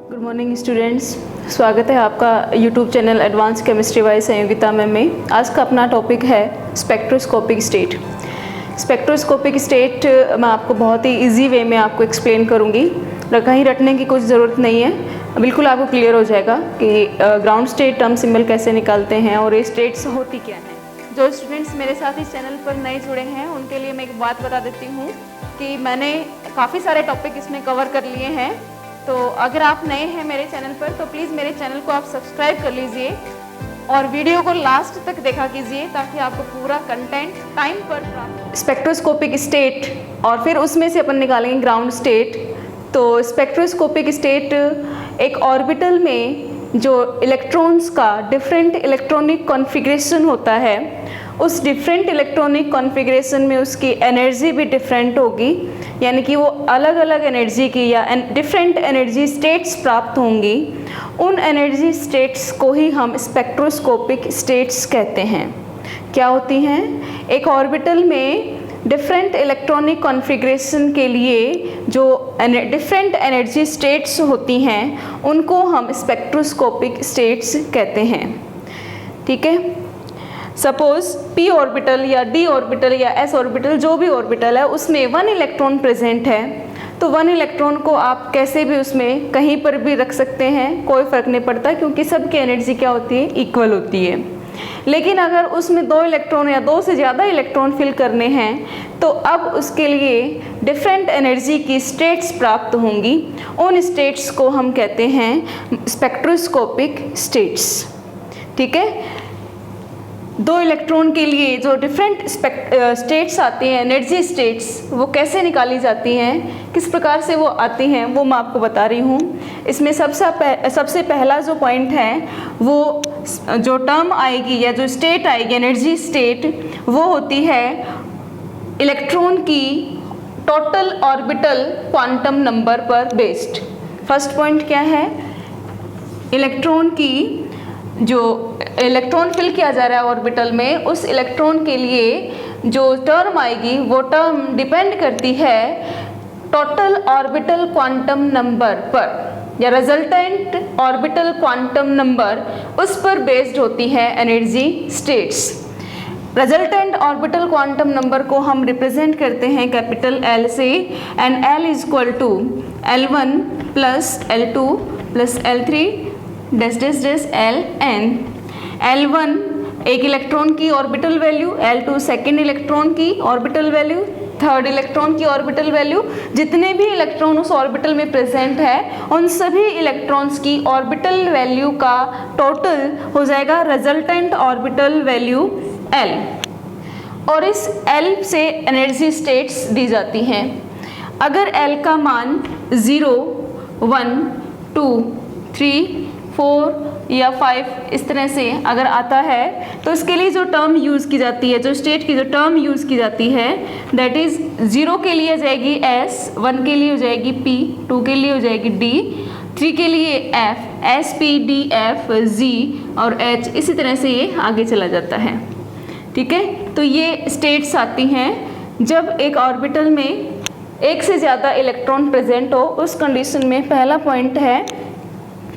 Good morning students, स्वागत है आपका YouTube channel advance chemistry bye Sanyogita ma'am में। आज का अपना टॉपिक है स्पेक्ट्रोस्कोपिक स्टेट। स्पेक्ट्रोस्कोपिक स्टेट मैं आपको बहुत ही इजी वे में आपको एक्सप्लेन करूँगी, कहीं रटने की कुछ ज़रूरत नहीं है। बिल्कुल आपको क्लियर हो जाएगा कि ग्राउंड स्टेट टर्म सिंबल कैसे निकालते हैं और ये स्टेट्स होती क्या हैं। जो स्टूडेंट्स मेरे साथ इस चैनल पर नए जुड़े हैं उनके लिए मैं एक बात बता देती हूँ कि मैंने काफ़ी सारे टॉपिक इसमें कवर कर लिए हैं। तो अगर आप नए हैं मेरे चैनल पर तो प्लीज़ मेरे चैनल को आप सब्सक्राइब कर लीजिए और वीडियो को लास्ट तक देखा कीजिए ताकि आपको पूरा कंटेंट टाइम पर प्राप्त। स्पेक्ट्रोस्कोपिक स्टेट और फिर उसमें से अपन निकालेंगे ग्राउंड स्टेट। तो स्पेक्ट्रोस्कोपिक स्टेट एक ऑर्बिटल में जो इलेक्ट्रॉन्स का डिफरेंट इलेक्ट्रॉनिक कॉन्फ़िगरेशन होता है, उस डिफरेंट इलेक्ट्रॉनिक कॉन्फ़िगरेशन में उसकी एनर्जी भी डिफरेंट होगी, यानी कि वो अलग अलग एनर्जी की या डिफरेंट एनर्जी स्टेट्स प्राप्त होंगी। उन एनर्जी स्टेट्स को ही हम स्पेक्ट्रोस्कोपिक स्टेट्स कहते हैं। क्या होती हैं? एक ऑर्बिटल में डिफरेंट इलेक्ट्रॉनिक कॉन्फ़िगरेशन के लिए जो डिफरेंट एनर्जी स्टेट्स होती हैं उनको हम स्पेक्ट्रोस्कोपिक स्टेट्स कहते हैं। ठीक है, सपोज़ p ऑर्बिटल या d ऑर्बिटल या s ऑर्बिटल जो भी ऑर्बिटल है उसमें 1 इलेक्ट्रॉन प्रेजेंट है, तो 1 इलेक्ट्रॉन को आप कैसे भी उसमें कहीं पर भी रख सकते हैं, कोई फ़र्क नहीं पड़ता क्योंकि सबकी एनर्जी क्या होती है, इक्वल होती है। लेकिन अगर उसमें 2 इलेक्ट्रॉन या 2 से ज़्यादा इलेक्ट्रॉन फिल करने हैं तो अब उसके लिए डिफरेंट एनर्जी की स्टेट्स प्राप्त होंगी। उन स्टेट्स को हम कहते हैं स्पेक्ट्रोस्कोपिक स्टेट्स। ठीक है, 2 इलेक्ट्रॉन के लिए जो डिफरेंट स्टेट्स आती हैं, एनर्जी स्टेट्स, वो कैसे निकाली जाती हैं, किस प्रकार से वो आती हैं, वो मैं आपको बता रही हूँ। इसमें सबसे पहला जो पॉइंट है वो जो टर्म आएगी या जो स्टेट आएगी, एनर्जी स्टेट, वो होती है इलेक्ट्रॉन की टोटल ऑर्बिटल क्वांटम नंबर पर बेस्ड। फर्स्ट पॉइंट क्या है? इलेक्ट्रॉन की जो इलेक्ट्रॉन फिल किया जा रहा है ऑर्बिटल में, उस इलेक्ट्रॉन के लिए जो टर्म आएगी वो टर्म डिपेंड करती है टोटल ऑर्बिटल क्वांटम नंबर पर, या रिजल्टेंट ऑर्बिटल क्वांटम नंबर, उस पर बेस्ड होती है energy states. Resultant orbital quantum number को हम रिप्रेजेंट करते हैं कैपिटल L से, and L is equal to L1 plus L2 plus L3 dash dash dash Ln। L1 एक इलेक्ट्रॉन की orbital value, L2 second electron की ऑर्बिटल वैल्यू, थर्ड इलेक्ट्रॉन की orbital value. जितने भी इलेक्ट्रॉन उस ऑर्बिटल में present है उन सभी इलेक्ट्रॉन्स की ऑर्बिटल वैल्यू का टोटल हो जाएगा रिजल्टेंट ऑर्बिटल वैल्यू L। और इस L से एनर्जी स्टेट्स दी जाती हैं। अगर L का मान 0, 1, 2, 3, 4 या 5 इस तरह से अगर आता है तो इसके लिए जो टर्म यूज़ की जाती है, जो स्टेट की जो टर्म यूज़ की जाती है, दैट इज़ 0 के लिए हो जाएगी S, 1 के लिए हो जाएगी P, 2 के लिए हो जाएगी D, 3 के लिए F, S, P, D, F, G और H, इसी तरह से ये आगे चला जाता है। ठीक है, तो ये स्टेट्स आती हैं जब एक ऑर्बिटल में एक से ज़्यादा इलेक्ट्रॉन प्रेजेंट हो। उस कंडीशन में पहला पॉइंट है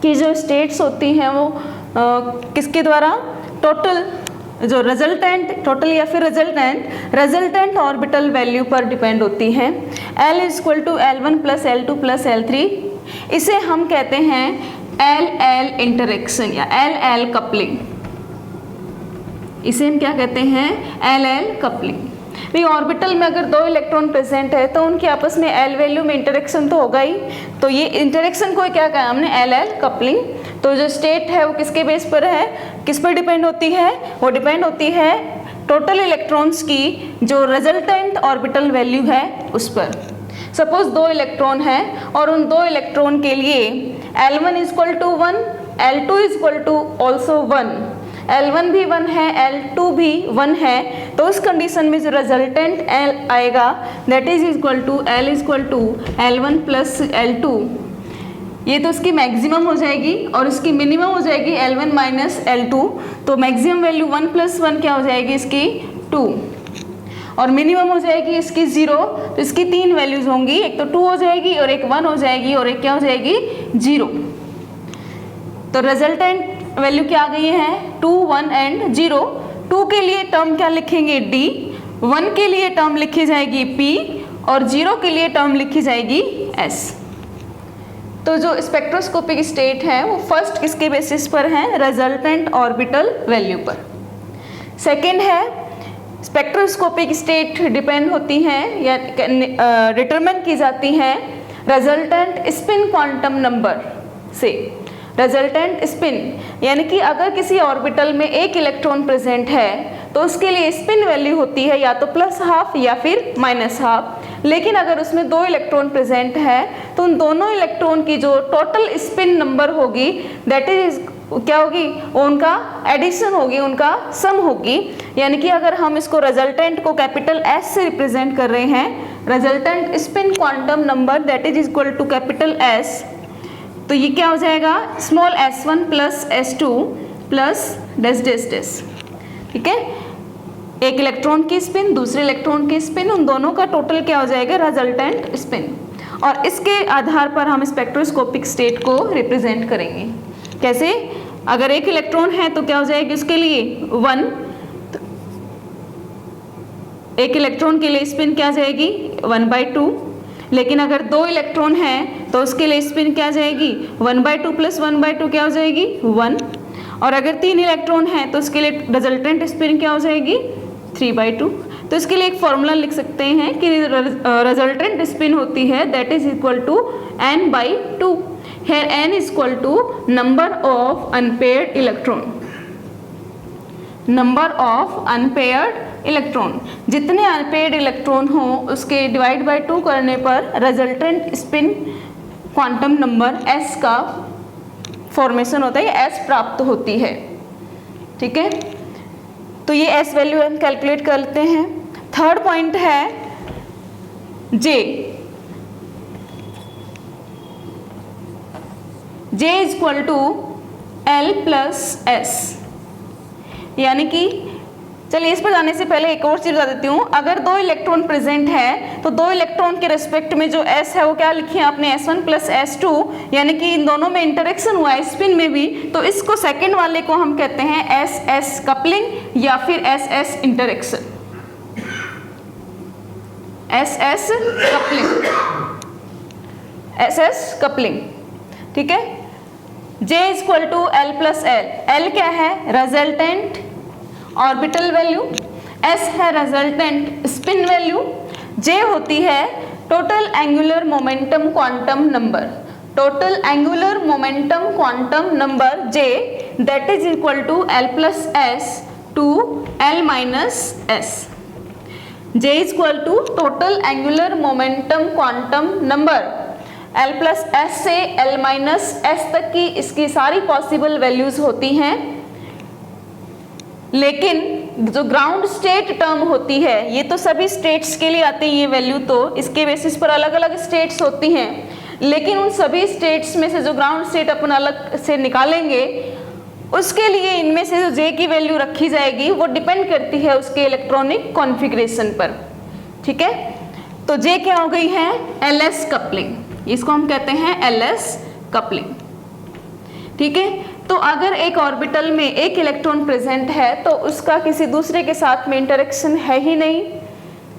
कि जो स्टेट्स होती हैं वो किसके द्वारा, टोटल जो रिजल्टेंट, टोटल या फिर रिजल्टेंट ऑर्बिटल वैल्यू पर डिपेंड होती हैं। L is equal to L1 plus L2 plus L3, इसे हम कहते हैं LL इंटरेक्शन या LL कपलिंग। इसे हम क्या कहते हैं? LL coupling. भाई ऑर्बिटल में अगर 2 इलेक्ट्रॉन प्रेजेंट है तो उनके आपस में L वैल्यू में इंटरेक्शन तो होगा ही, तो ये इंटरेक्शन को क्या कहा हमने? LL coupling. तो जो स्टेट है वो किसके बेस पर है, किस पर डिपेंड होती है? वो डिपेंड होती है टोटल इलेक्ट्रॉन्स की जो रिजल्टेंट ऑर्बिटल वैल्यू है उस पर। सपोज 2 इलेक्ट्रॉन है और उन 2 इलेक्ट्रॉन के लिए L1 is equal to 1, L2 is equal to also 1, L1 भी 1 है, L2 भी 1 है, तो उस कंडीशन में जो रिजल्टेंट L आएगा that is equal to L is equal to L1 plus L2। ये तो इसकी मैक्सिमम हो जाएगी और इसकी मिनिमम हो जाएगी L1 माइनस L2। तो मैक्सिमम वैल्यू 1 प्लस 1 क्या हो जाएगी इसकी? 2, और मिनिमम हो जाएगी इसकी 0। तो इसकी 3 वैल्यूज़ होंगी, एक तो 2 हो जाएगी और एक 1 हो जाएगी और एक क्या हो जाएगी? 0। तो रिजल्टेंट वैल्यू क्या आ गई है 2, 1 एंड 0। 2 के लिए टर्म क्या लिखेंगे D, 1 के लिए टर्म लिखी जाएगी P और 0 के लिए टर्म लिखी जाएगी S। तो जो स्पेक्ट्रोस्कोपिक स्टेट है वो फर्स्ट किसके बेसिस पर है, रिजल्टेंट ऑर्बिटल वैल्यू पर। सेकंड है स्पेक्ट्रोस्कोपिक स्टेट डिपेंड होती हैं या डिटरमिन की जाती हैं रिजल्टेंट स्पिन क्वांटम नंबर से। रिजल्टेंट स्पिन यानी कि अगर किसी ऑर्बिटल में एक इलेक्ट्रॉन प्रेजेंट है तो उसके लिए स्पिन वैल्यू होती है या तो +½ या फिर -½ लेकिन अगर उसमें 2 इलेक्ट्रॉन प्रेजेंट है तो उन दोनों इलेक्ट्रॉन की जो टोटल स्पिन नंबर होगी दैट इज क्या होगी, उनका एडिशन होगी, उनका सम होगी। यानी कि अगर हम इसको रिजल्टेंट को कैपिटल S से रिप्रेजेंट कर रहे हैं, resultant spin quantum number that is equal to capital S, तो ये क्या हो जाएगा small s1 plus s2 plus dash dash dash. ठीक है, एक इलेक्ट्रॉन की स्पिन, दूसरे इलेक्ट्रॉन की स्पिन, उन दोनों का टोटल क्या हो जाएगा रिजल्टेंट स्पिन। और इसके आधार पर हम स्पेक्ट्रोस्कोपिक स्टेट को रिप्रेजेंट करेंगे। कैसे, अगर एक इलेक्ट्रॉन है तो क्या हो जाएगी उसके लिए 1, एक इलेक्ट्रॉन के लिए स्पिन क्या जाएगी 1/2, लेकिन अगर 2 इलेक्ट्रॉन हैं तो उसके लिए स्पिन क्या जाएगी 1/2 प्लस 1/2 क्या हो जाएगी 1, और अगर 3 इलेक्ट्रॉन हैं तो उसके लिए रिजल्टेंट स्पिन क्या हो जाएगी 3/2। तो इसके लिए एक फॉर्मूला लिख सकते हैं कि रिजल्टेंट स्पिन होती है that is equal to n/2। Here n is equal to number of unpaired electron, number of unpaired electron, जितने unpaired इलेक्ट्रॉन हो उसके डिवाइड बाय 2 करने पर resultant spin quantum number S का फॉर्मेशन होता है, S प्राप्त होती है। ठीक है, तो ये S वैल्यू हम कैलकुलेट कर लेते हैं। थर्ड पॉइंट है J is equal to L plus S, यानी कि चलिए इस पर जाने से पहले एक और चीज बता देती हूँ। अगर 2 इलेक्ट्रॉन प्रेजेंट है तो 2 इलेक्ट्रॉन के रेस्पेक्ट में जो S है वो क्या लिखी है आपने S1 प्लस S2, यानी कि इन दोनों में इंटरेक्शन हुआ है स्पिन में भी, तो इसको सेकेंड वाले को हम कहते हैं SS कपलिंग या फिर SS interaction, SS coupling, SS coupling. ठीक है, J is equal to L plus L, L क्या है रिजल्टेंट ऑर्बिटल वैल्यू, S है रिजल्टेंट स्पिन वैल्यू, J होती है total angular momentum quantum number, total angular momentum quantum number J that is equal to L plus S to L minus S। J is equal to total angular momentum quantum number L plus S से L minus S तक की इसकी सारी possible values होती हैं, लेकिन जो ground state term होती है ये तो सभी स्टेट्स के लिए आती है, ये वैल्यू तो इसके बेसिस पर अलग अलग स्टेट्स होती हैं, लेकिन उन सभी स्टेट्स में से जो ग्राउंड स्टेट अपन अलग से निकालेंगे उसके लिए इनमें से जो J की वैल्यू रखी जाएगी वो डिपेंड करती है उसके इलेक्ट्रॉनिक कॉन्फ़िगरेशन पर। ठीक है, तो J क्या हो गई है LS कपलिंग, इसको हम कहते हैं LS कपलिंग। ठीक है, तो अगर एक ऑर्बिटल में एक इलेक्ट्रॉन प्रेजेंट है तो उसका किसी दूसरे के साथ में इंटरेक्शन है ही नहीं,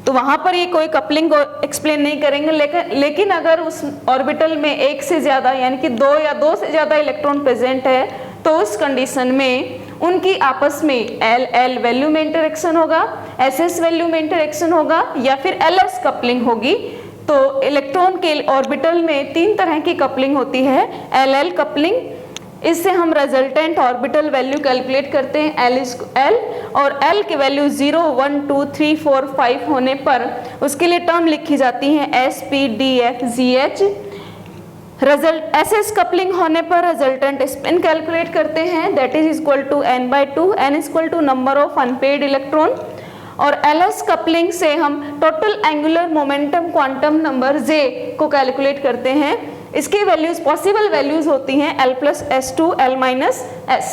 तो वहां पर ये कोई कपलिंग को एक्सप्लेन नहीं करेंगे। लेकिन अगर उस ऑर्बिटल में एक से ज़्यादा यानी कि 2 या 2 से ज़्यादा इलेक्ट्रॉन प्रेजेंट है तो उस कंडीशन में उनकी आपस में L वैल्यू में इंटरेक्शन होगा, SS वैल्यू में इंटरेक्शन होगा या फिर LS कपलिंग होगी। तो इलेक्ट्रॉन के ऑर्बिटल में 3 तरह की कपलिंग होती है, LL कपलिंग, इससे हम रिजल्टेंट ऑर्बिटल वैल्यू कैलकुलेट करते हैं L और L की वैल्यू 0, 1, 2, 3, 4, 5 होने पर उसके लिए टर्म लिखी जाती है S, P, D, F, GH। Result SS coupling होने पर रिजल्टेंट स्पिन कैलकुलेट करते हैं that is equal to n/2, n is equal to number of unpaired electron, और LS कपलिंग से हम total angular momentum quantum number J को calculate करते हैं। इसकी वैल्यूज पॉसिबल वैल्यूज होती हैं L plus S to L minus S,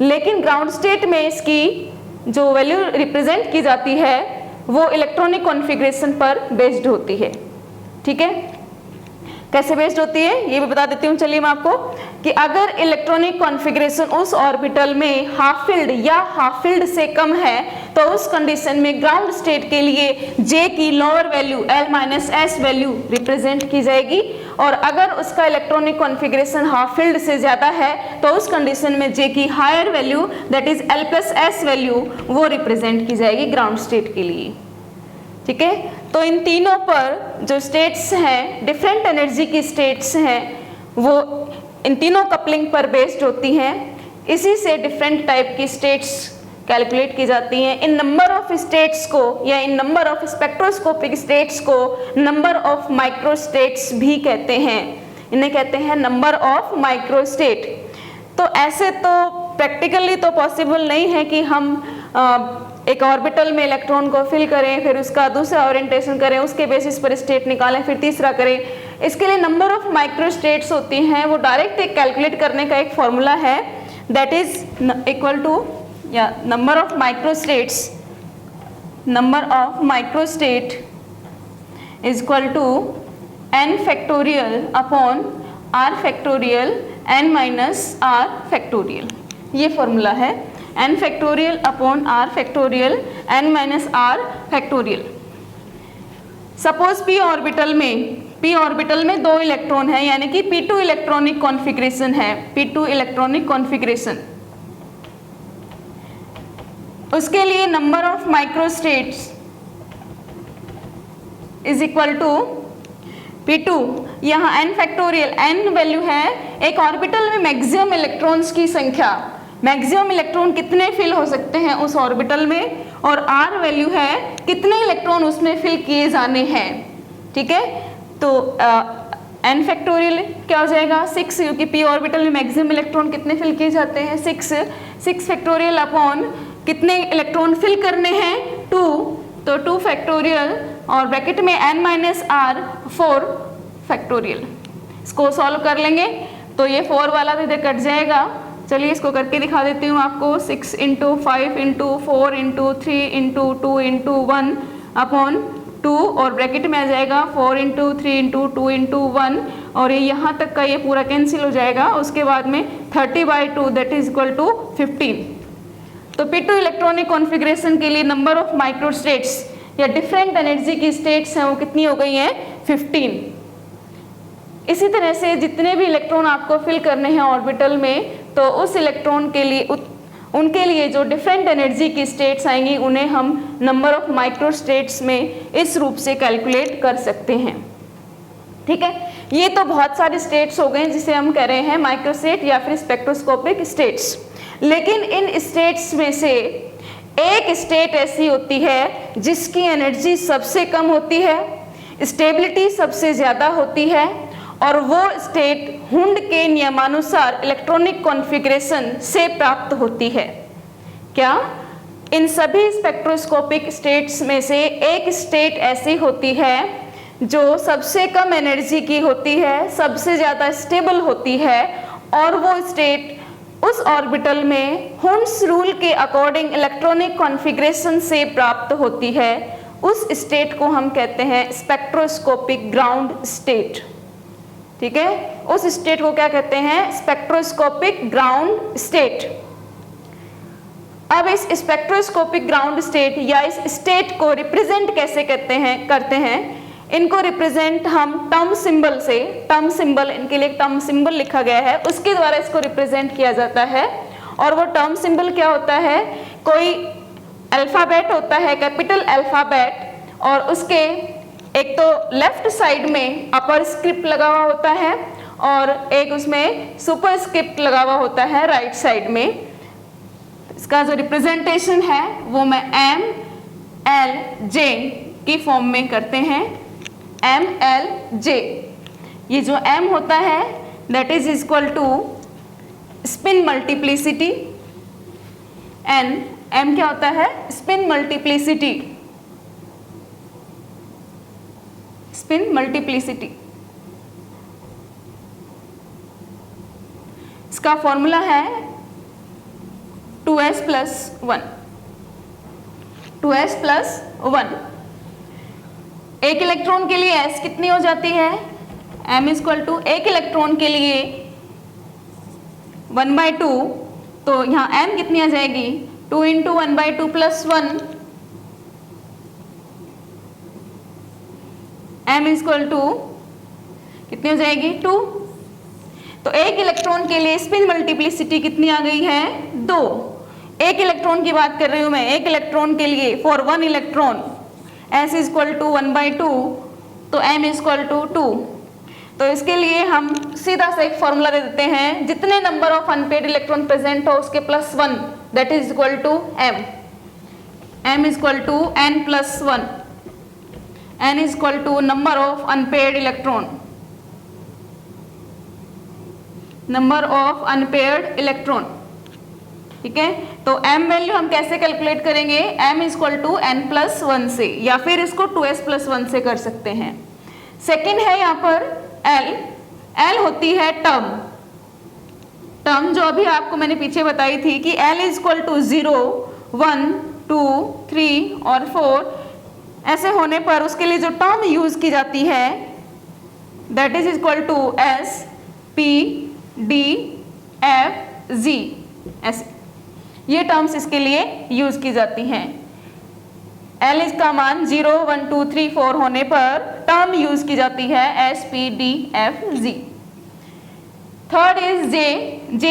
लेकिन ग्राउंड स्टेट में इसकी जो वैल्यू रिप्रेजेंट की जाती है वो इलेक्ट्रॉनिक कॉन्फ़िगरेशन पर बेस्ड होती है। ठीक है, कैसे बेस्ड होती है ये भी बता देती हूँ। चलिए मैं आपको कि अगर इलेक्ट्रॉनिक कॉन्फ़िगरेशन उस ऑर्बिटल में हाफ फील्ड या हाफ फील्ड से कम है तो उस कंडीशन में ग्राउंड स्टेट के लिए J की lower value L-S value represent की जाएगी, और अगर उसका इलेक्ट्रॉनिक कॉन्फ़िगरेशन हाफ फील्ड से ज्यादा है तो उस कंडीशन में J की higher value that is L+S value वो रिप्रेजेंट की जाएगी ग्राउंड स्टेट के लिए। ठीक है, तो इन तीनों पर जो स्टेट्स हैं, डिफरेंट एनर्जी की स्टेट्स हैं, वो इन तीनों कपलिंग पर बेस्ड होती हैं। इसी से डिफरेंट टाइप की स्टेट्स कैलकुलेट की जाती हैं। इन नंबर ऑफ स्टेट्स को या इन नंबर ऑफ स्पेक्ट्रोस्कोपिक स्टेट्स को नंबर ऑफ माइक्रो स्टेट्स भी कहते हैं। इन्हें कहते हैं नंबर ऑफ माइक्रो स्टेट। तो ऐसे तो प्रैक्टिकली तो पॉसिबल नहीं है कि हम एक ऑर्बिटल में इलेक्ट्रॉन को फिल करें, फिर उसका दूसरा ओरिएंटेशन करें, उसके बेसिस पर स्टेट निकालें, फिर तीसरा करें। इसके लिए नंबर ऑफ माइक्रो स्टेट्स होती हैं, वो डायरेक्ट एक कैलकुलेट करने का एक फॉर्मूला है दैट इज इक्वल टू या number of micro state is equal to n factorial upon r factorial n minus r factorial. ये फॉर्मूला है n factorial upon r factorial n minus r factorial. Suppose p orbital में 2 electron है, यानी कि p2 electronic configuration है, p2 electronic configuration. उसके लिए number of micro states is equal to p2, यहाँ n फैक्टोरियल, n वैल्यू है एक ऑर्बिटल में मैक्सिमम इलेक्ट्रॉन्स की संख्या, मैक्सिमम इलेक्ट्रॉन कितने फिल हो सकते हैं उस ऑर्बिटल में, और r वैल्यू है कितने इलेक्ट्रॉन उसमें फिल किए जाने हैं। ठीक है, तो n फैक्टोरियल क्या हो जाएगा 6, क्योंकि p ऑर्बिटल में मैक्सिमम इलेक्ट्रॉन कितने फिल किए जाते हैं 6 फैक्टोरियल अपॉन कितने इलेक्ट्रॉन फिल करने हैं 2, तो 2 फैक्टोरियल और ब्रैकेट में n माइनस r 4 फैक्टोरियल। इसको सॉल्व कर लेंगे तो ये 4 वाला तो इधर कट जाएगा। चलिए इसको करके दिखा देती हूँ आपको। 6 × 5 × 4 × 3 × 2 × 1 अपॉन 2 और ब्रैकेट में आ जाएगा 4 × 3 × 2 × 1, और ये यहाँ तक का ये पूरा कैंसिल हो जाएगा। उसके बाद में 30/2 दैट इज इक्वल टू 15। तो p2 इलेक्ट्रॉनिक कॉन्फ़िगरेशन के लिए नंबर ऑफ माइक्रो स्टेट्स या डिफरेंट एनर्जी की स्टेट्स हैं वो कितनी हो गई हैं 15। इसी तरह से जितने भी इलेक्ट्रॉन आपको फिल करने हैं ऑर्बिटल में, तो उस इलेक्ट्रॉन के लिए उनके लिए जो डिफरेंट एनर्जी की स्टेट्स आएंगी उन्हें हम नंबर ऑफ माइक्रो स्टेट्स में इस रूप से कैलकुलेट कर सकते हैं। ठीक है, ये तो बहुत सारी स्टेट्स हो गए जिसे हम कह रहे हैं माइक्रो स्टेट या फिर स्पेक्ट्रोस्कोपिक स्टेट्स। लेकिन इन स्टेट्स में से एक स्टेट ऐसी होती है जिसकी एनर्जी सबसे कम होती है, स्टेबिलिटी सबसे ज़्यादा होती है, और वो स्टेट हुंड के नियमानुसार इलेक्ट्रॉनिक कॉन्फ़िगरेशन से प्राप्त होती है। क्या? इन सभी स्पेक्ट्रोस्कोपिक स्टेट्स में से एक स्टेट ऐसी होती है जो सबसे कम एनर्जी की होती है, सबसे ज़्यादा स्टेबल होती है, और वो स्टेट उस ऑर्बिटल में हुंड्स रूल के अकॉर्डिंग इलेक्ट्रॉनिक कॉन्फ़िगरेशन से प्राप्त होती है। उस स्टेट को हम कहते हैं स्पेक्ट्रोस्कोपिक ग्राउंड स्टेट। ठीक है, उस स्टेट को क्या कहते हैं? Spectroscopic ground state. अब इस स्पेक्ट्रोस्कोपिक ग्राउंड स्टेट या इस स्टेट को रिप्रेजेंट कैसे करते हैं? इनको रिप्रेजेंट हम टर्म सिंबल से, टर्म सिंबल, इनके लिए टर्म सिंबल लिखा गया है, उसके द्वारा इसको रिप्रेजेंट किया जाता है। और वो टर्म सिंबल क्या होता है? कोई अल्फ़ाबेट होता है, कैपिटल अल्फ़ाबेट, और उसके एक तो लेफ्ट साइड में अपर स्क्रिप्ट लगा हुआ होता है और एक उसमें सुपर स्क्रिप्ट लगा हुआ होता है राइट साइड में। इसका जो रिप्रेजेंटेशन है वो मैं MLJ की फॉर्म में करते हैं, MLJ। ये जो M होता है that is equal to spin multiplicity N। M क्या होता है? Spin multiplicity, spin multiplicity. इसका फॉर्मूला है 2s + 1, 2s + 1। एक इलेक्ट्रॉन के लिए s कितनी हो जाती है? m इक्वल टू एक इलेक्ट्रॉन के लिए 1/2, तो यहाँ m कितनी आ जाएगी 2 into 1/2 plus 1, m equal to कितनी हो जाएगी 2। तो एक इलेक्ट्रॉन के लिए स्पिन मल्टीप्लिसिटी कितनी आ गई है 2। एक इलेक्ट्रॉन की बात कर रही हूं मैं, एक इलेक्ट्रॉन के लिए for 1 electron s equal to 1/2, तो m इक्वल टू 2। तो इसके लिए हम सीधा सा एक फॉर्मूला दे देते हैं, जितने number of unpaired electron present हो उसके plus 1, that is equal to m equal to n plus 1, n is equal to number of unpaired electron, number of unpaired electron. ठीक है, तो m वैल्यू हम कैसे कैलकुलेट करेंगे, m is equal to n plus 1 से, या फिर इसको 2s प्लस 1 से कर सकते हैं। सेकेंड है यहाँ पर l होती है टर्म जो अभी आपको मैंने पीछे बताई थी कि l इज इक्वल टू 0, 1, 2, 3 और 4 ऐसे होने पर उसके लिए जो टर्म यूज की जाती है that is equal to s p d f z, ऐसे ये टर्म्स इसके लिए यूज की जाती हैं। L इसका मान 0, 1, 2, 3, 4 होने पर टर्म यूज की जाती है S P D F Z। Third is J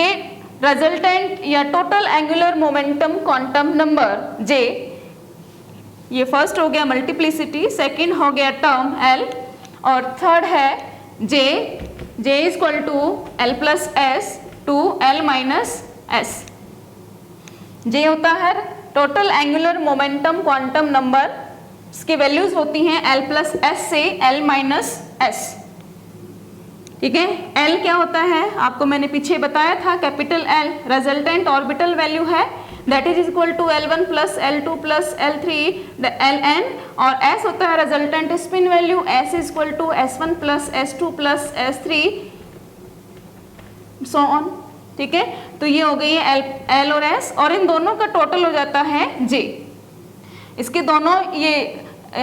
resultant या total angular momentum quantum number J। ये फर्स्ट हो गया मल्टीप्लिसिटी, सेकंड हो गया टर्म L, और थर्ड है J equal to L plus S to L minus S। J होता है total angular momentum quantum number, इसकी वैल्यूज होती हैं L प्लस S से L माइनस S। ठीक है, L क्या होता है आपको मैंने पीछे बताया था, capital L resultant orbital value है, that is equal to L1 plus L2 plus L3 Ln, और S होता है resultant spin value, S is equal to S1 plus S2 plus S3 so on. ठीक है, तो ये हो गई है L और S, और इन दोनों का टोटल हो जाता है J। इसके दोनों ये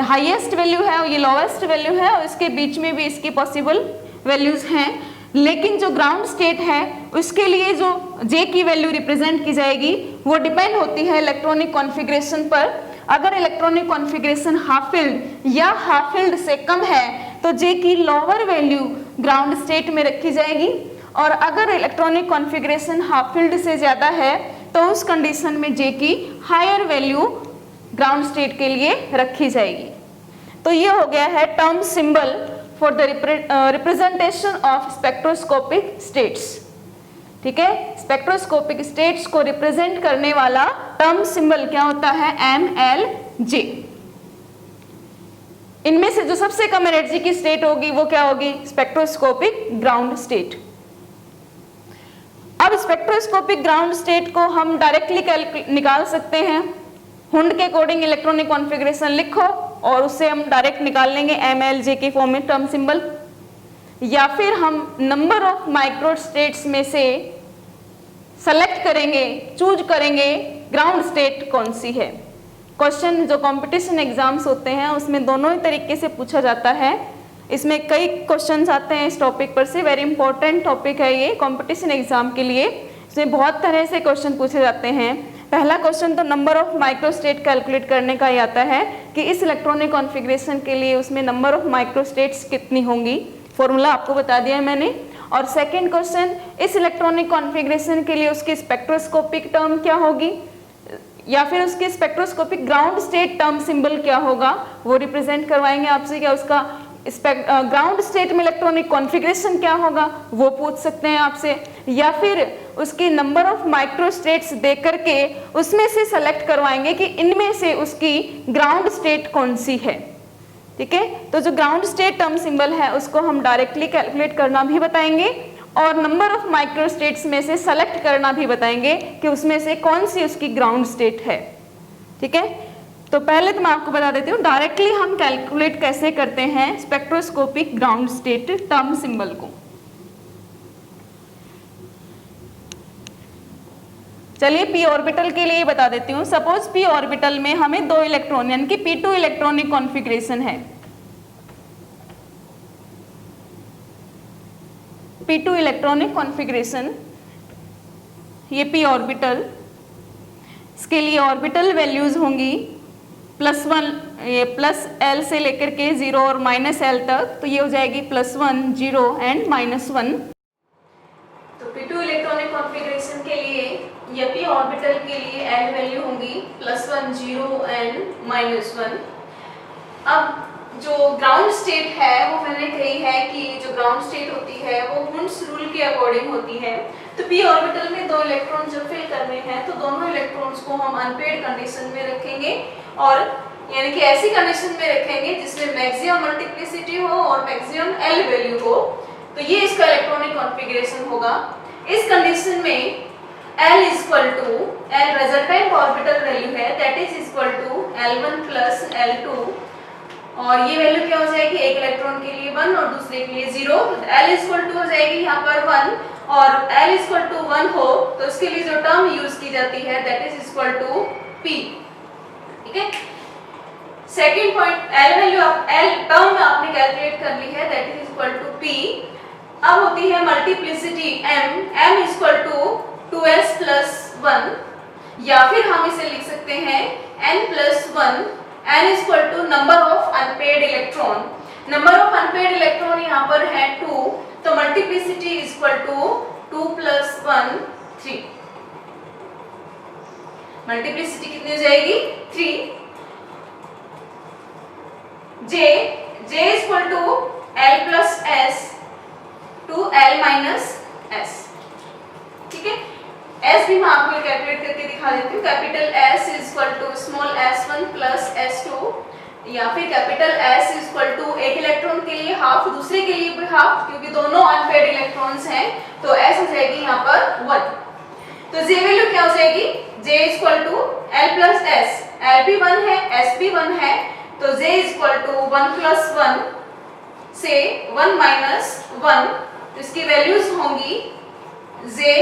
हाईएस्ट वैल्यू है और ये लोवेस्ट वैल्यू है, और इसके बीच में भी इसकी पॉसिबल वैल्यूज हैं, लेकिन जो ग्राउंड स्टेट है उसके लिए जो J की वैल्यू रिप्रेजेंट की जाएगी वो डिपेंड होती है इलेक्ट्रॉनिक कॉन्फ़िगरेशन पर। अगर इलेक्ट्रॉनिक कॉन्फ़िगरेशन हाफ फिल्ड या हाफ फिल्ड से कम है तो J की लोअर वैल्यू ग्राउंड स्टेट में रखी जाएगी, और अगर इलेक्ट्रॉनिक कॉन्फ़िगरेशन हाफ फील्ड से ज़्यादा है तो उस कंडीशन में J की हायर वैल्यू ग्राउंड स्टेट के लिए रखी जाएगी। तो ये हो गया है term symbol for the representation of spectroscopic states. ठीक है, स्पेक्ट्रोस्कोपिक स्टेट्स को रिप्रेजेंट करने वाला टर्म सिंबल क्या होता है MLJ। इनमें से जो सबसे कम एनर्जी की स्टेट होगी वो क्या होगी, स्पेक्ट्रोस्कोपिक ग्राउंड स्टेट। अब स्पेक्ट्रोस्कोपिक ग्राउंड स्टेट को हम डायरेक्टली निकाल सकते हैं, हुंड के अकॉर्डिंग इलेक्ट्रॉनिक कॉन्फ़िगरेशन लिखो और उससे हम डायरेक्ट निकाल लेंगे MLJ के फॉर्म में टर्म सिंबल, या फिर हम नंबर ऑफ माइक्रो स्टेट्स में से सेलेक्ट करेंगे, चूज करेंगे ग्राउंड स्टेट कौन सी है। क्वेश्चन जो कंपटीशन एग्जाम्स होते हैं उसमें दोनों ही तरीके से पूछा जाता है, इसमें कई क्वेश्चंस आते हैं इस टॉपिक पर से, वेरी इंपॉर्टेंट टॉपिक है ये कंपटीशन एग्जाम के लिए। इसमें बहुत तरह से क्वेश्चन पूछे जाते हैं। पहला क्वेश्चन तो number of micro state calculate करने का ही आता है कि इस इलेक्ट्रॉनिक कॉन्फ़िगरेशन के लिए उसमें नंबर ऑफ माइक्रो स्टेट्स कितनी होंगी, फॉर्मूला आपको बता दिया है मैंने। और सेकेंड क्वेश्चन, इस इलेक्ट्रॉनिक कॉन्फ़िगरेशन के लिए उसकी स्पेक्ट्रोस्कोपिक टर्म क्या होगी, या फिर उसके spectroscopic ground state term symbol क्या होगा, वो रिप्रेजेंट करवाएंगे आपसे। क्या उसका ग्राउंड स्टेट में इलेक्ट्रॉनिक कॉन्फ़िगरेशन क्या होगा वो पूछ सकते हैं आपसे, या फिर उसकी नंबर ऑफ माइक्रो स्टेट्स दे करके उसमें से सेलेक्ट करवाएंगे कि इनमें से उसकी ग्राउंड स्टेट कौन सी है। ठीक है, तो जो ग्राउंड स्टेट टर्म सिंबल है उसको हम डायरेक्टली कैलकुलेट करना भी बताएंगे, और नंबर ऑफ माइक्रो स्टेट्स में से सेलेक्ट करना भी बताएंगे कि उसमें से कौन सी उसकी ग्राउंड स्टेट है। ठीक है, तो पहले तो मैं आपको बता देती हूँ डायरेक्टली हम कैलकुलेट कैसे करते हैं spectroscopic ground state term symbol को। चलिए p ऑर्बिटल के लिए बता देती हूँ। सपोज p ऑर्बिटल में हमें 2 इलेक्ट्रॉन यानी कि p2 इलेक्ट्रॉनिक कॉन्फ़िगरेशन है। p2 इलेक्ट्रॉनिक कॉन्फ़िगरेशन, ये p ऑर्बिटल, इसके लिए ऑर्बिटल वैल्यूज होंगी +1, ये +l से लेकर के 0 और -l तक, तो ये हो जाएगी +1, 0 एंड -1। तो p2 इलेक्ट्रॉनिक कॉन्फ़िगरेशन के लिए या p ऑर्बिटल के लिए l वैल्यू होंगी +1, 0 एंड -1। अब जो ग्राउंड स्टेट है वो मैंने कही है कि जो ग्राउंड स्टेट होती है वो वुंड्स रूल के अकॉर्डिंग होती है। तो p ऑर्बिटल में 2 इलेक्ट्रॉन जब फिल करने हैं तो दोनों इलेक्ट्रॉन्स को हम अनपेयर्ड कंडीशन में रखेंगे, और यानी कि ऐसी कंडीशन में रखेंगे जिसमें मैक्सिमम मल्टीप्लिसिटी हो और मैक्सिमम l वैल्यू हो। तो ये इसका इलेक्ट्रॉनिक कॉन्फ़िगरेशन होगा। इस कंडीशन में l रिजल्टेंट ऑर्बिटल वैल्यू है, that is equal to L1 plus L2, और ये वैल्यू क्या हो जाएगी, एक इलेक्ट्रॉन के लिए 1 और दूसरे के लिए 0। L इक्वल टू हो जाएगी यहाँ पर 1, और L इक्वल टू 1 हो तो इसके लिए जो टर्म यूज की जाती है that is equal to P। ठीक है, second point, L value L term में आपने कैलकुलेट कर ली है, that is equal to P। अब होती है multiplicity M equal to 2s plus 1, या फिर हम इसे लिख सकते हैं n plus 1, n equal to number of unpaired electron. Number of unpaired electron यहाँ पर है 2, तो multiplicity equal to 2 plus 1, 3। Multiplicity कितनी हो जाएगी, 3। J equal to L plus S to L minus S। ठीक है, S भी मैं आपको कैलकुलेट करके दिखा देती हूँ। Capital S equal to small s1 plus s2, या फिर कैपिटल S इक्वल टू एक इलेक्ट्रॉन के लिए हाफ, दूसरे के लिए भी हाफ, क्योंकि दोनों अनपेयर्ड इलेक्ट्रॉन्स हैं, तो S हो जाएगी यहाँ पर 1। तो J वैल्यू क्या हो जाएगी, J equal to L plus S, L भी 1 है, S भी 1 है, तो J इक्वल टू 1 प्लस 1 से 1 माइनस 1, तो इसकी वैल्यूज होंगी J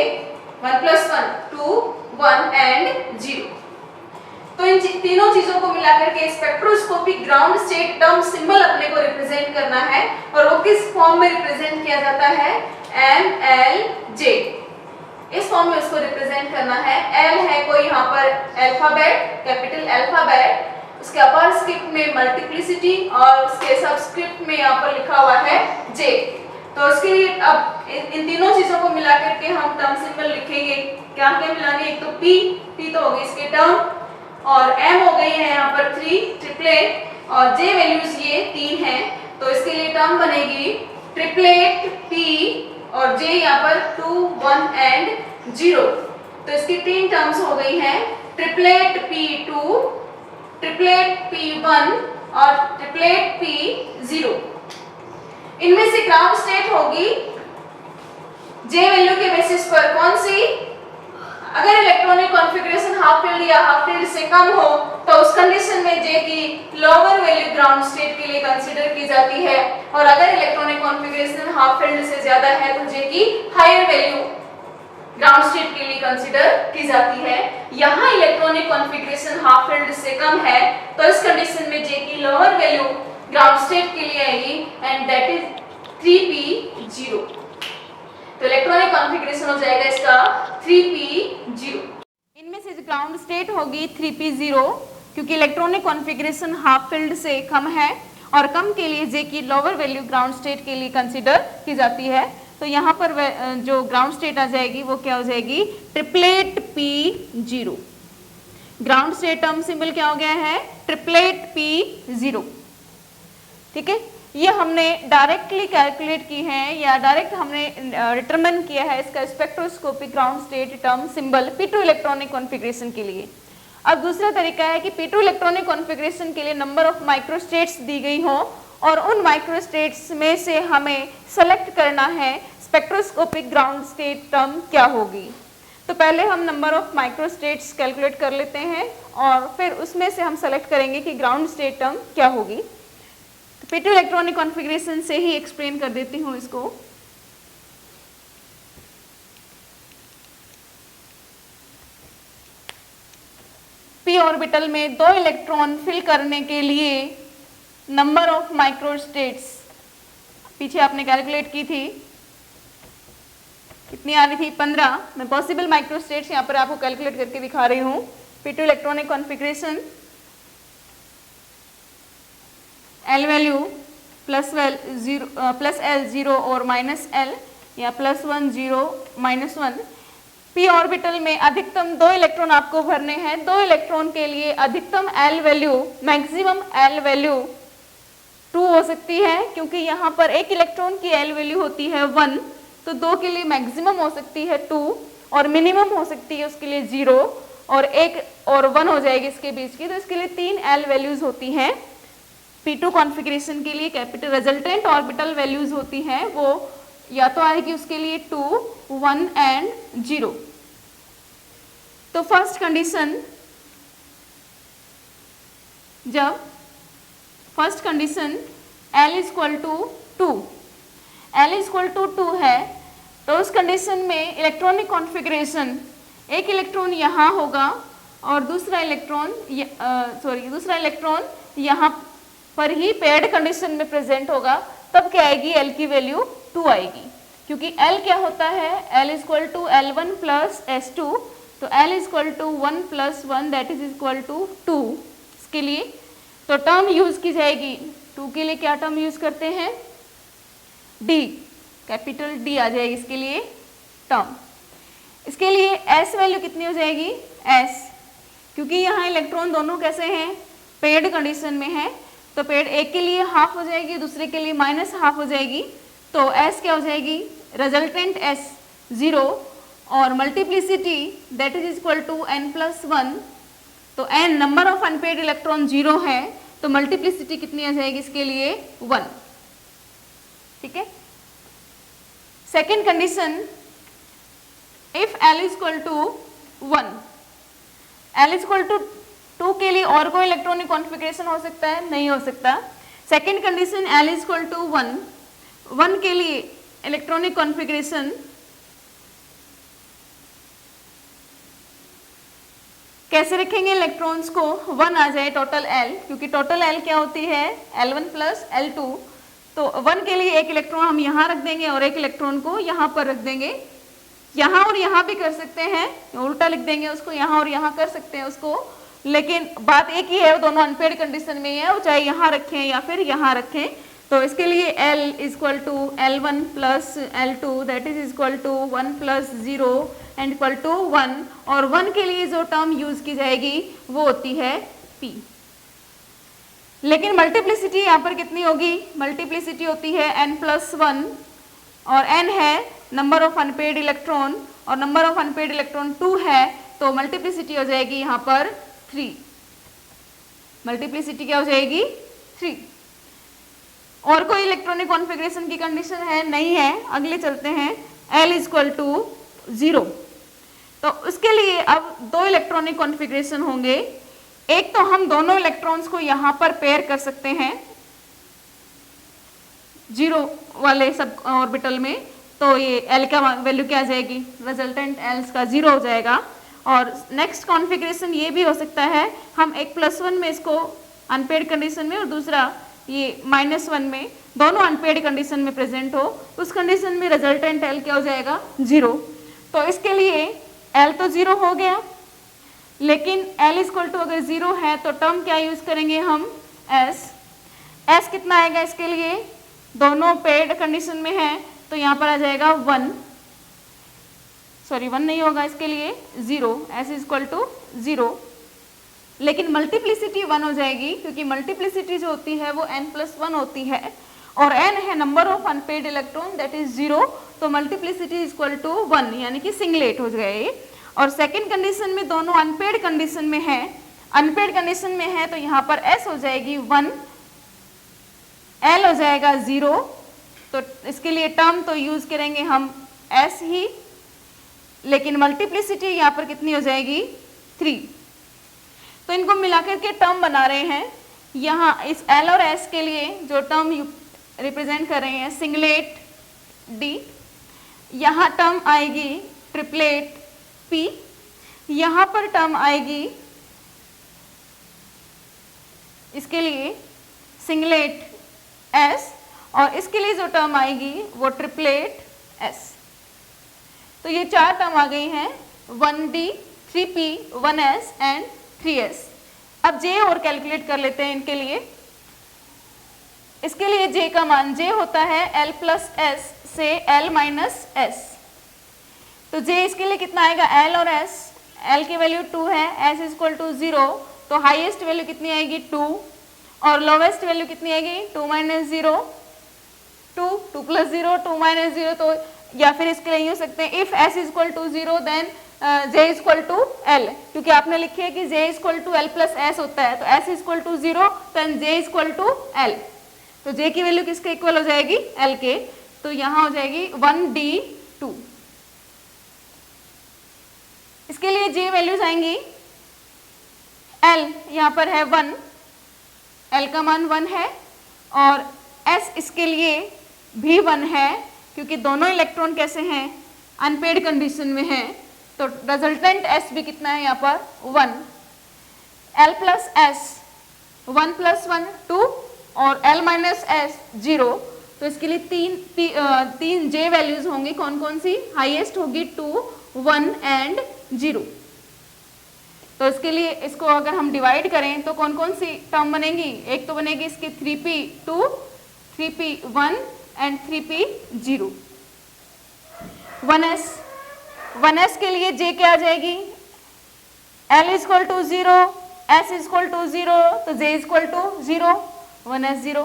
1 प्लस 1, 2, 1 एंड 0। तो इन तीनों चीजों को मिलाकर के spectroscopic ground state term symbol अपने को रिप्रेजेंट करना है, और वो किस फॉर्म में रिप्रेजेंट किया जाता है, MLJ। इस फॉर्म में उसको रिप्रेजेंट करना है। L है कोई यहाँ पर अल्फाबेट, कैपिटल अल्फाबेट, उसके अपर स्क्रिप्ट में मल्टीप्लिसिटी और उसके सबस्क्रिप्ट में यहाँ पर लिखा हुआ है J। तो उसके लिए अब इन तीनों चीजों को मिला करके हम टर्म सिंबल लिखेंगे। क्या क्या मिलाने, एक तो P तो हो गई इसके टर्म, और M हो गई है यहाँ पर 3 ट्रिपलेट, और J वैल्यूज ये 3 हैं, तो इसके लिए टर्म बनेगी ट्रिपलेट P और J यहाँ पर 2, 1 एंड 0। तो इसकी 3 टर्म्स हो गई हैं, ट्रिपलेट P2, ट्रिपलेट P1 और ट्रिपलेट P0। इनमें से ग्राउंड स्टेट होगी J वैल्यू के बेसिस पर कौन सी, अगर इलेक्ट्रॉनिक कॉन्फ़िगरेशन हाफ फील्ड या हाफ फील्ड से कम हो तो उस कंडीशन में J की लोअर वैल्यू ग्राउंड स्टेट के लिए कंसीडर की जाती है, और अगर इलेक्ट्रॉनिक कॉन्फ़िगरेशन हाफ फील्ड से ज्यादा है तो J की हायर वैल्यू ग्राउंड स्टेट के लिए कंसीडर की जाती है। यहाँ इलेक्ट्रॉनिक कॉन्फ़िगरेशन हाफ फील्ड से कम है तो इस कंडीशन में J की लोअर वैल्यू ग्राउंड स्टेट के लिए आएगी, एंड दैट इज 3p0। तो इलेक्ट्रॉनिक कॉन्फ़िगरेशन हो जाएगा इसका 3p0। इनमें से ग्राउंड स्टेट होगी 3p0, क्योंकि इलेक्ट्रॉनिक कॉन्फ़िगरेशन हाफ फील्ड से कम है, और कम के लिए J की लोअर वैल्यू ग्राउंड स्टेट के लिए कंसीडर की जाती है। तो यहाँ पर जो ग्राउंड स्टेट आ जाएगी वो क्या हो जाएगी, triplet p0। Ground state term symbol क्या हो गया है, ट्रिपलेट p0। ठीक है, ये हमने डायरेक्टली कैलकुलेट की है, या डायरेक्ट हमने डिटरमिन किया है इसका spectroscopic ground state term symbol P2 electronic configuration के लिए। अब दूसरा तरीका है कि P2 इलेक्ट्रॉनिक कॉन्फ़िगरेशन के लिए नंबर ऑफ माइक्रोस्टेट्स दी गई हो, और उन माइक्रोस्टेट्स में से हमें सेलेक्ट करना है स्पेक्ट्रोस्कोपिक ग्राउंड स्टेट टर्म क्या होगी। तो पहले हम नंबर ऑफ माइक्रोस्टेट्स कैलकुलेट कर लेते हैं, और फिर उसमें से हम सेलेक्ट करेंगे कि ग्राउंड स्टेट टर्म क्या होगी। P2 इलेक्ट्रॉनिक कॉन्फ़िगरेशन से ही एक्सप्लेन कर देती हूँ इसको। p ऑर्बिटल में 2 इलेक्ट्रॉन फिल करने के लिए नंबर ऑफ माइक्रोस्टेट्स पीछे आपने कैलकुलेट की थी, कितनी आ रही थी 15। मैं पॉसिबल माइक्रोस्टेट्स यहाँ पर आपको कैलकुलेट करके दिखा रही हूँ। P2 electronic configuration L value plus L 0 और माइनस L या +1 0 -1। p ऑर्बिटल में अधिकतम 2 इलेक्ट्रॉन आपको भरने हैं। 2 इलेक्ट्रॉन के लिए अधिकतम L value, maximum L value 2 हो सकती है, क्योंकि यहाँ पर एक इलेक्ट्रॉन की L वैल्यू होती है 1, तो 2 के लिए मैक्सिमम हो सकती है 2 और मिनिमम हो सकती है उसके लिए 0 और 1 और 1 हो जाएगी इसके बीच की, तो इसके लिए 3 L वैल्यूज होती हैं। P2 कॉन्फ़िगरेशन के लिए कैपिटल रिजल्टेंट ऑर्बिटल वैल्यूज होती हैं, वो या तो आएगी उसके लिए 2, 1 एंड 0। तो फर्स्ट कंडीशन, जब first condition L equal to 2, L equal to 2 है, तो उस कंडीशन में इलेक्ट्रॉनिक कॉन्फ़िगरेशन एक इलेक्ट्रॉन यहाँ होगा और दूसरा इलेक्ट्रॉन यहाँ पर ही पेयर्ड कंडीशन में प्रेजेंट होगा। तब क्या आएगी, L की वैल्यू 2 आएगी, क्योंकि L क्या होता है, L equal to L1 plus S2, तो L equal to 1 plus 1 that is equal to 2। इसके लिए तो टर्म यूज की जाएगी, 2 के लिए क्या टर्म यूज करते हैं, D, कैपिटल D आ जाएगी इसके लिए टर्म। इसके लिए S वैल्यू कितनी हो जाएगी, S, क्योंकि यहाँ इलेक्ट्रॉन दोनों कैसे हैं, पेयर्ड कंडीशन में है, तो पेयर्ड एक के लिए हाफ हो जाएगी, दूसरे के लिए -½ हो जाएगी, तो S क्या हो जाएगी, रिजल्टेंट S 0 और multiplicity that is equal to n+1, तो n number of unpaired electron 0 है, तो मल्टीप्लिसिटी कितनी आ जाएगी इसके लिए 1। ठीक है। Second condition, if L equal to 1, L equal to 2 के लिए और कोई इलेक्ट्रॉनिक कॉन्फ़िगरेशन हो सकता है, नहीं हो सकता। Second condition L equal to 1 के लिए इलेक्ट्रॉनिक कॉन्फ़िगरेशन कैसे रखेंगे, इलेक्ट्रॉन्स को 1 आ जाए टोटल L, क्योंकि टोटल L क्या होती है, L1 प्लस L2, तो 1 के लिए एक इलेक्ट्रॉन हम यहाँ रख देंगे और एक इलेक्ट्रॉन को यहाँ पर रख देंगे। यहाँ और यहाँ भी कर सकते हैं, उल्टा लिख देंगे उसको, यहाँ और यहाँ कर सकते हैं उसको, लेकिन बात एक ही है, वो दोनों अनपेयर्ड कंडीशन में है, वो चाहे यहाँ रखें या फिर यहाँ रखें। तो इसके लिए L equal to L1 plus L2 that is equal to 1 plus 0 and equal to 1, और 1 के लिए जो टर्म यूज की जाएगी वो होती है P। लेकिन मल्टीप्लिसिटी यहाँ पर कितनी होगी, मल्टीप्लिसिटी होती है n+1 और n है नंबर ऑफ अनपेयर्ड इलेक्ट्रॉन और नंबर ऑफ अनपेयर्ड इलेक्ट्रॉन 2 है, तो मल्टीप्लिसिटी हो जाएगी यहाँ पर 3। मल्टीप्लिसिटी क्या हो जाएगी, 3। और कोई इलेक्ट्रॉनिक कॉन्फ़िगरेशन की कंडीशन है, नहीं है। अगले चलते हैं, L इक्वल टू 0, तो उसके लिए अब 2 इलेक्ट्रॉनिक कॉन्फ़िगरेशन होंगे। एक तो हम दोनों इलेक्ट्रॉन्स को यहाँ पर पेयर कर सकते हैं 0 वाले सब ऑर्बिटल में, तो ये L का वैल्यू क्या आ जाएगी, रिजल्टेंट L का 0 हो जाएगा। और नेक्स्ट कॉन्फ़िगरेशन ये भी हो सकता है, हम एक +1 में इसको अनपेयर्ड कंडीशन में और दूसरा ये -1 में, दोनों अनपेयर्ड कंडीशन में प्रेजेंट हो, उस कंडीशन में रिजल्टेंट L क्या हो जाएगा, 0। तो इसके लिए L तो 0 हो गया, लेकिन L इक्वल टू अगर 0 है तो टर्म क्या यूज करेंगे हम, S कितना आएगा इसके लिए, दोनों पेयर्ड कंडीशन में है, तो यहाँ पर आ जाएगा 1 नहीं होगा इसके लिए 0, S इक्वल टू 0, लेकिन मल्टीप्लिसिटी 1 हो जाएगी, क्योंकि मल्टीप्लिसिटी जो होती है वो n+1 होती है और n है number of unpaired electron that is 0, तो मल्टीप्लिसिटी इक्वल टू 1 यानी कि सिंगलेट हो गए। और सेकेंड कंडीशन में दोनों अनपेयर्ड कंडीशन में है, अनपेयर्ड कंडीशन में है, तो यहाँ पर S हो जाएगी 1, L हो जाएगा 0, तो इसके लिए टर्म तो यूज करेंगे हम S ही, लेकिन मल्टीप्लिसिटी यहाँ पर कितनी हो जाएगी, 3। तो इनको मिलाकर के टर्म बना रहे हैं। यहाँ इस L और S के लिए जो टर्म रिप्रेजेंट कर रहे हैं, सिंगलेट D, यहाँ टर्म आएगी ट्रिपलेट P, यहाँ पर टर्म आएगी इसके लिए सिंगलेट S, और इसके लिए जो टर्म आएगी वो ट्रिपलेट S। तो ये 4 टर्म आ गई हैं 1d 3p 1s and 3s। अब j और कैलकुलेट कर लेते हैं इनके लिए। इसके लिए j का मान j होता है l प्लस s से l माइनस s। तो j इसके लिए कितना आएगा l और s, l की वैल्यू 2 है, s इक्वल टू 0, तो हाईएस्ट वैल्यू कितनी आएगी 2 और लोवेस्ट वैल्यू कितनी आएगी 2 माइनस 0, 2 प्लस 0 2 माइनस 0। तो या फिर इसके लिए यूँ सकते हैं if s equal to 0 then j equal to l, क्योंकि आपने लिखी है कि j equal to l plus s होता है, तो s equal to 0 then j equal to l। तो j की वैल्यू किसके इक्वल हो जाएगी l के, तो यहाँ हो जाएगी 1d2। इसके लिए j वैल्यूज आएंगी l यहाँ पर है 1, l का मान 1 है और s इसके लिए भी 1 है, क्योंकि दोनों इलेक्ट्रॉन कैसे हैं अनपेड कंडीशन में हैं, तो रिजल्टेंट s भी कितना है यहाँ पर 1। l प्लस s 1 प्लस 1 2 और l माइनस s 0, तो इसके लिए तीन j वैल्यूज होंगी। कौन कौन सी? हाईएस्ट होगी 2 1 एंड 0। तो इसके लिए इसको अगर हम डिवाइड करें तो कौन कौन सी टर्म बनेगी? एक तो बनेगी इसकी 3p2 3p1 and 3p0। 1s के लिए j क्या आ जाएगी? l equal to 0 s equal to 0, तो j equal to 0 1s 0,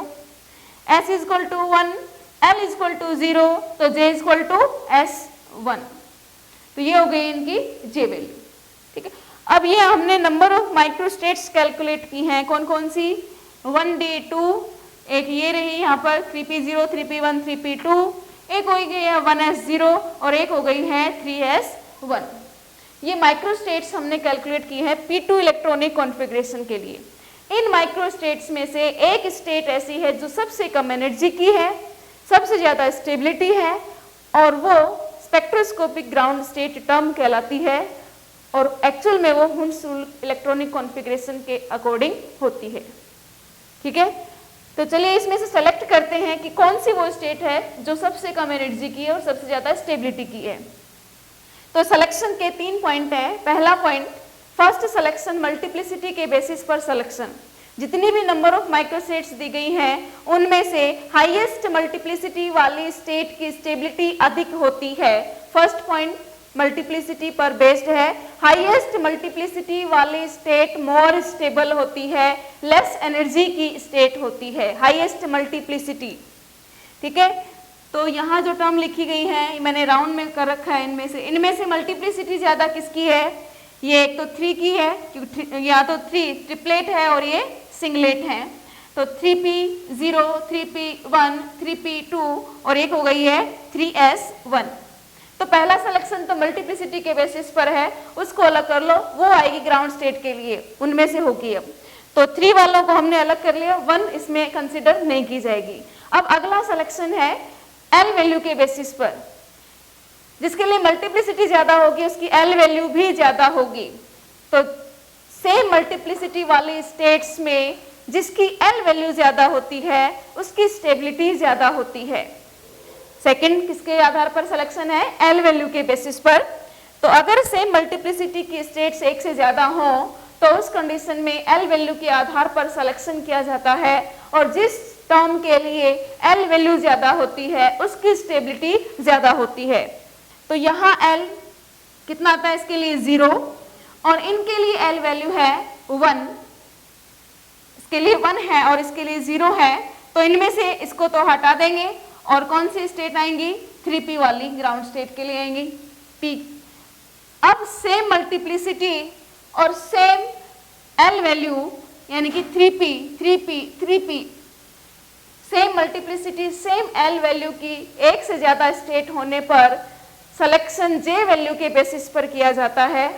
s equal to 1 l equal to 0, तो j इक्वल टू s 1। तो ये हो गई इनकी j वैल्यू। ठीक है, अब ये हमने नंबर ऑफ माइक्रोस्टेट्स कैलकुलेट की हैं। कौन कौन सी? 1d2, एक ये रही यहाँ पर 3p0 3p1 3p2, एक हो गई है 1s0 और एक हो गई है 3s1। ये माइक्रोस्टेट्स हमने कैलकुलेट की है p2 इलेक्ट्रॉनिक कॉन्फ़िगरेशन के लिए। इन माइक्रोस्टेट्स में से एक स्टेट ऐसी है जो सबसे कम एनर्जी की है, सबसे ज़्यादा स्टेबिलिटी है और वो स्पेक्ट्रोस्कोपिक ग्राउंड स्टेट टर्म कहलाती है और एक्चुअल में वो हुंस-रूल इलेक्ट्रॉनिक कॉन्फ़िगरेशन के अकॉर्डिंग होती है। ठीक है, तो चलिए इसमें से सेलेक्ट करते हैं कि कौन सी वो स्टेट है जो सबसे कम एनर्जी की है और सबसे ज़्यादा स्टेबिलिटी की है। तो सिलेक्शन के 3 पॉइंट है। पहला पॉइंट, फर्स्ट सिलेक्शन मल्टीप्लिसिटी के बेसिस पर सिलेक्शन। जितनी भी नंबर ऑफ माइक्रोस्टेट्स दी गई हैं उनमें से हाईएस्ट मल्टीप्लिसिटी वाली स्टेट की स्टेबिलिटी अधिक होती है। फर्स्ट पॉइंट मल्टीप्लिसिटी पर बेस्ड है। हाईएस्ट मल्टीप्लिसिटी वाली स्टेट मोर स्टेबल होती है, लेस एनर्जी की स्टेट होती है हाईएस्ट मल्टीप्लिसिटी। ठीक है, तो यहाँ जो टर्म लिखी गई है मैंने राउंड में कर रखा है। इनमें से मल्टीप्लिसिटी ज़्यादा किसकी है? ये एक तो 3 की है, क्योंकि या तो 3 ट्रिपलेट है और ये सिंगलेट है, तो 3p0 3p1 3p2 और एक हो गई है 3s1। तो पहला सिलेक्शन तो मल्टीप्लिसिटी के बेसिस पर है, उसको अलग कर लो, वो आएगी ग्राउंड स्टेट के लिए, उनमें से होगी। अब तो 3 वालों को हमने अलग कर लिया, 1 इसमें कंसिडर नहीं की जाएगी। अब अगला सिलेक्शन है L वैल्यू के बेसिस पर, जिसके लिए मल्टीप्लिसिटी ज्यादा होगी उसकी L वैल्यू भी ज्यादा होगी। तो सेम मल्टीप्लिसिटी वाली स्टेट्स में जिसकी L वैल्यू ज्यादा होती है उसकी स्टेबिलिटी ज्यादा होती है। सेकंड किसके आधार पर सिलेक्शन है? L वैल्यू के बेसिस पर। तो अगर सेम मल्टीप्लिसिटी की स्टेट्स एक से ज्यादा हो तो उस कंडीशन में L वैल्यू के आधार पर सिलेक्शन किया जाता है और जिस टर्म के लिए L वैल्यू ज्यादा होती है उसकी स्टेबिलिटी ज्यादा होती है। तो यहाँ L कितना आता है? इसके लिए 0 और इनके लिए L वैल्यू है 1, इसके लिए 1 है और इसके लिए 0 है, तो इनमें से इसको तो हटा देंगे और कौन सी स्टेट आएंगी? 3p वाली ग्राउंड स्टेट के लिए आएंगी p। अब सेम मल्टीप्लिसिटी और सेम L वैल्यू यानी कि 3p same multiplicity same L value की एक से ज्यादा स्टेट होने पर सिलेक्शन J वैल्यू के बेसिस पर किया जाता है।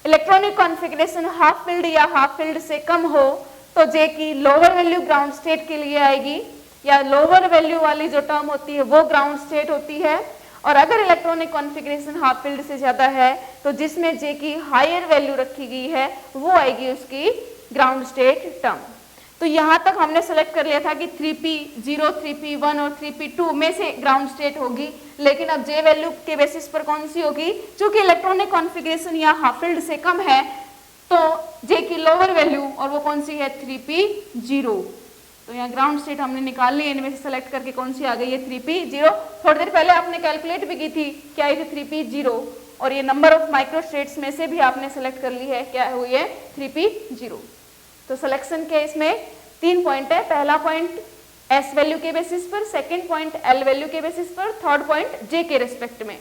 इलेक्ट्रॉनिक कॉन्फ़िगरेशन हाफ फिल्ड या हाफ फिल्ड से कम हो तो J की लोअर वैल्यू ग्राउंड स्टेट के लिए आएगी, या लोअर वैल्यू वाली जो टर्म होती है वो ग्राउंड स्टेट होती है। और अगर इलेक्ट्रॉनिक कॉन्फ़िगरेशन हाफ फील्ड से ज़्यादा है तो जिसमें J की हायर वैल्यू रखी गई है वो आएगी उसकी ग्राउंड स्टेट टर्म। तो तो यहाँ तक हमने सेलेक्ट कर लिया था कि 3p0, 3p1 और 3p2 में से ग्राउंड स्टेट होगी, लेकिन अब J वैल्यू के बेसिस पर कौन सी होगी? चूंकि इलेक्ट्रॉनिक कॉन्फ़िगरेशन यहाँ हाफ फील्ड से कम है तो J की लोअर वैल्यू, और वो कौन सी है? 3p0। तो यहाँ ग्राउंड स्टेट हमने निकाल ली, इनमें से सेलेक्ट करके कौन सी आ गई है? 3p0। थोड़ी देर पहले आपने कैलकुलेट भी की थी, क्या आई थी? 3p0, और ये नंबर ऑफ माइक्रो स्टेट्स में से भी आपने सेलेक्ट कर ली है, क्या हुई है? 3p0। तो सिलेक्शन के इसमें 3 पॉइंट है। पहला पॉइंट S वैल्यू के बेसिस पर, सेकंड पॉइंट L वैल्यू के बेसिस पर, थर्ड पॉइंट J के रिस्पेक्ट में।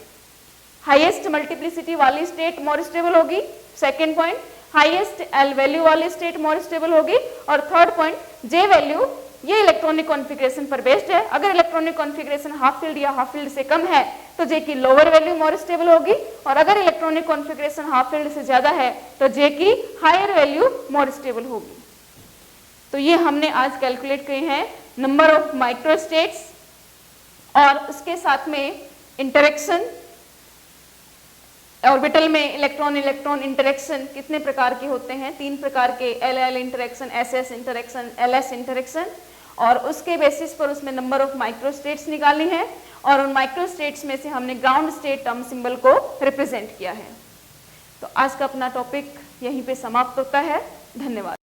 हाईएस्ट मल्टीप्लिसिटी वाली स्टेट मोर स्टेबल होगी, second point highest L value वाली स्टेट मोर स्टेबल होगी, और थर्ड पॉइंट J वैल्यू, ये इलेक्ट्रॉनिक कॉन्फ़िगरेशन पर बेस्ड है। अगर इलेक्ट्रॉनिक कॉन्फ़िगरेशन हाफ फील्ड या हाफ फील्ड से कम है तो J की लोअर वैल्यू मोर स्टेबल होगी, और अगर इलेक्ट्रॉनिक कॉन्फ़िगरेशन हाफ फील्ड से ज्यादा है तो J की हायर वैल्यू मोर स्टेबल होगी। तो ये हमने आज कैलकुलेट किए हैं नंबर ऑफ माइक्रोस्टेट्स, और उसके साथ में इंटरेक्शन, ऑर्बिटल में इलेक्ट्रॉन इलेक्ट्रॉन इंटरेक्शन कितने प्रकार के होते हैं? 3 प्रकार के, LL interaction, SS interaction, LS interaction, और उसके बेसिस पर उसमें नंबर ऑफ माइक्रोस्टेट्स निकाली हैं, और उन माइक्रोस्टेट्स में से हमने ग्राउंड स्टेट टर्म सिंबल को रिप्रेजेंट किया है। तो आज का अपना टॉपिक यहीं पे समाप्त होता है। धन्यवाद।